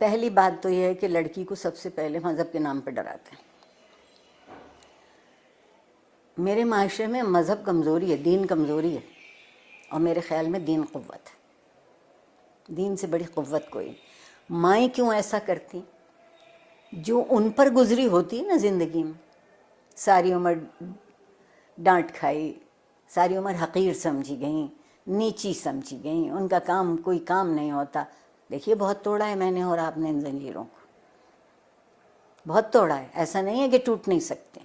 پہلی بات تو یہ ہے کہ لڑکی کو سب سے پہلے مذہب کے نام پہ ڈراتے ہیں. میرے معاشرے میں مذہب کمزوری ہے، دین کمزوری ہے، اور میرے خیال میں دین قوت ہے. دین سے بڑی قوت کوئی. مائیں کیوں ایسا کرتی؟ جو ان پر گزری ہوتی نا زندگی میں، ساری عمر ڈانٹ کھائی، ساری عمر حقیر سمجھی گئیں، نیچی سمجھی گئیں، ان کا کام کوئی کام نہیں ہوتا. دیکھیے بہت توڑا ہے میں نے اور آپ نے ان زنجیروں کو، بہت توڑا ہے. ایسا نہیں ہے کہ ٹوٹ نہیں سکتے،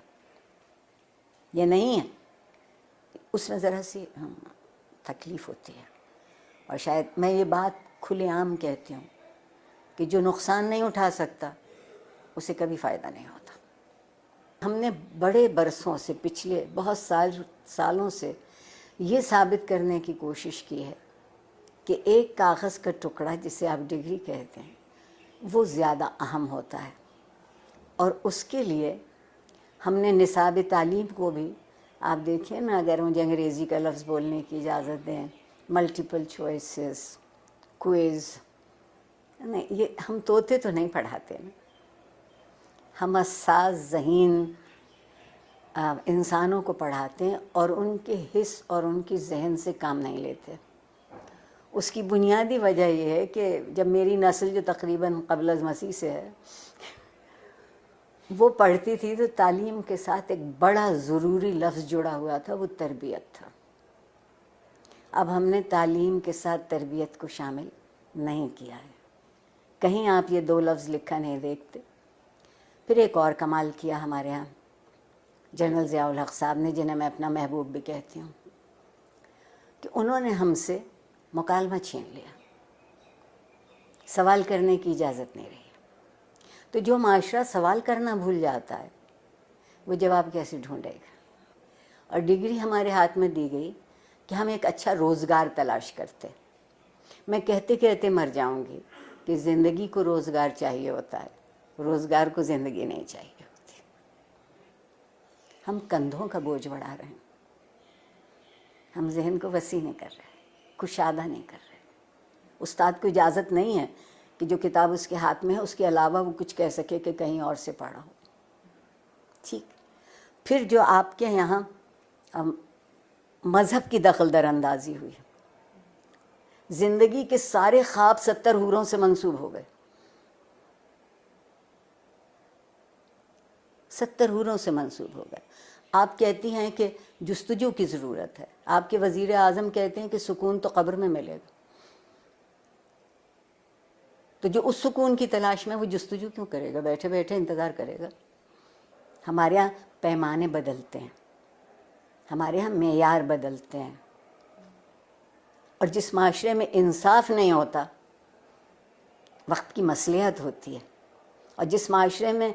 یہ نہیں ہے. اس میں ذرا سی تکلیف ہوتی ہے. اور شاید میں یہ بات کھلے عام کہتی ہوں کہ جو نقصان نہیں اٹھا سکتا اسے کبھی فائدہ نہیں ہوتا. ہم نے بڑے برسوں سے، پچھلے بہت سالوں سے یہ ثابت کرنے کی کوشش کی ہے کہ ایک کاغذ کا ٹکڑا جسے آپ ڈگری کہتے ہیں وہ زیادہ اہم ہوتا ہے. اور اس کے لیے ہم نے نصاب تعلیم کو بھی، آپ دیکھیں نا، اگر مجھے انگریزی کا لفظ بولنے کی اجازت دیں، ملٹیپل چوائسز، کوئز، نہیں، یہ ہم طوطے تو نہیں پڑھاتے نا، ہم حساس ذہین انسانوں کو پڑھاتے ہیں اور ان کے حس اور ان کی ذہن سے کام نہیں لیتے. اس کی بنیادی وجہ یہ ہے کہ جب میری نسل جو تقریباً قبل از مسیح سے ہے وہ پڑھتی تھی تو تعلیم کے ساتھ ایک بڑا ضروری لفظ جڑا ہوا تھا، وہ تربیت تھا. اب ہم نے تعلیم کے ساتھ تربیت کو شامل نہیں کیا ہے. کہیں آپ یہ دو لفظ لکھا نہیں دیکھتے. پھر ایک اور کمال کیا ہمارے ہاں جنرل ضیاء الحق صاحب نے، جنہیں میں اپنا محبوب بھی کہتی ہوں، کہ انہوں نے ہم سے مکالمہ چھین لیا. سوال کرنے کی اجازت نہیں رہی. تو جو معاشرہ سوال کرنا بھول جاتا ہے وہ جواب کیسے ڈھونڈے گا؟ اور ڈگری ہمارے ہاتھ میں دی گئی کہ ہم ایک اچھا روزگار تلاش کرتے. میں کہتے کہتے مر جاؤں گی کہ زندگی کو روزگار چاہیے ہوتا ہے، روزگار کو زندگی نہیں چاہیے ہوتی. ہم کندھوں کا بوجھ بڑھا رہے ہیں، ہم ذہن کو وسیع نہیں کر رہے، کشادہ نہیں کر رہے. استاد کو اجازت نہیں ہے کہ جو کتاب اس کے ہاتھ میں ہے اس کے علاوہ وہ کچھ کہہ سکے کہ کہیں اور سے پڑھا ہو. ٹھیک. پھر جو آپ کے یہاں مذہب کی دخل در اندازی ہوئی، زندگی کے سارے خواب 70 حوروں سے منسوب ہو گئے. 70 حوروں سے منسوب ہو گئے. آپ کہتی ہیں کہ جستجو کی ضرورت ہے، آپ کے وزیر اعظم کہتے ہیں کہ سکون تو قبر میں ملے گا. تو جو اس سکون کی تلاش میں، وہ جستجو کیوں کرے گا؟ بیٹھے بیٹھے انتظار کرے گا. ہمارے یہاں پیمانے بدلتے ہیں، ہمارے یہاں معیار بدلتے ہیں. اور جس معاشرے میں انصاف نہیں ہوتا وقت کی مصلحت ہوتی ہے. اور جس معاشرے میں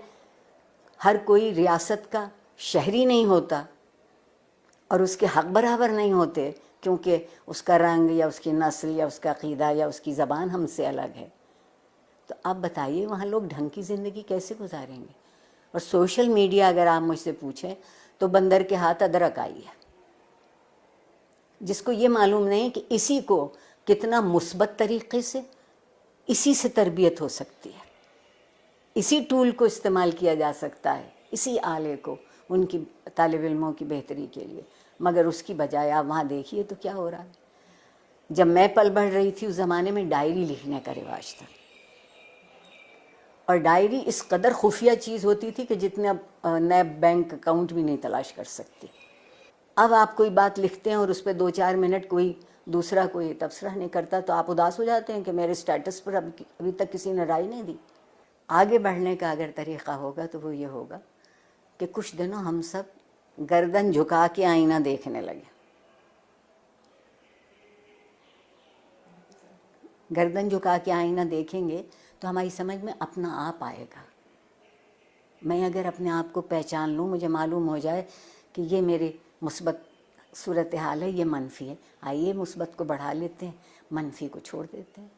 ہر کوئی ریاست کا شہری نہیں ہوتا اور اس کے حق برابر نہیں ہوتے کیونکہ اس کا رنگ یا اس کی نسل یا اس کا عقیدہ یا اس کی زبان ہم سے الگ ہے، تو آپ بتائیے وہاں لوگ ڈھنگ کی زندگی کیسے گزاریں گے؟ اور سوشل میڈیا اگر آپ مجھ سے پوچھیں تو بندر کے ہاتھ ادرک آئی ہے. جس کو یہ معلوم نہیں کہ اسی کو کتنا مثبت طریقے سے، اسی سے تربیت ہو سکتی ہے، اسی ٹول کو استعمال کیا جا سکتا ہے، اسی آلے کو ان کی طالب علموں کی بہتری کے لیے. مگر اس کی بجائے آپ وہاں دیکھیے تو کیا ہو رہا ہے. جب میں پل بڑھ رہی تھی اس زمانے میں ڈائری لکھنے کا رواج تھا، اور ڈائری اس قدر خفیہ چیز ہوتی تھی کہ جتنے اب نیب بینک اکاؤنٹ بھی نہیں تلاش کر سکتی. اب آپ کوئی بات لکھتے ہیں اور اس پہ 2-4 منٹ کوئی دوسرا کوئی تبصرہ نہیں کرتا تو آپ اداس ہو جاتے ہیں کہ میرے سٹیٹس پر ابھی تک کسی نے رائے نہیں دی. آگے بڑھنے کا اگر طریقہ ہوگا تو وہ یہ ہوگا کہ کچھ دنوں ہم سب گردن جھکا کے آئینہ دیکھنے لگے. گردن جھکا کے آئینہ دیکھیں گے تو ہماری سمجھ میں اپنا آپ آئے گا. میں اگر اپنے آپ کو پہچان لوں، مجھے معلوم ہو جائے کہ یہ میرے مثبت صورتحال ہے، یہ منفی ہے، آئیے مثبت کو بڑھا لیتے ہیں، منفی کو چھوڑ دیتے ہیں.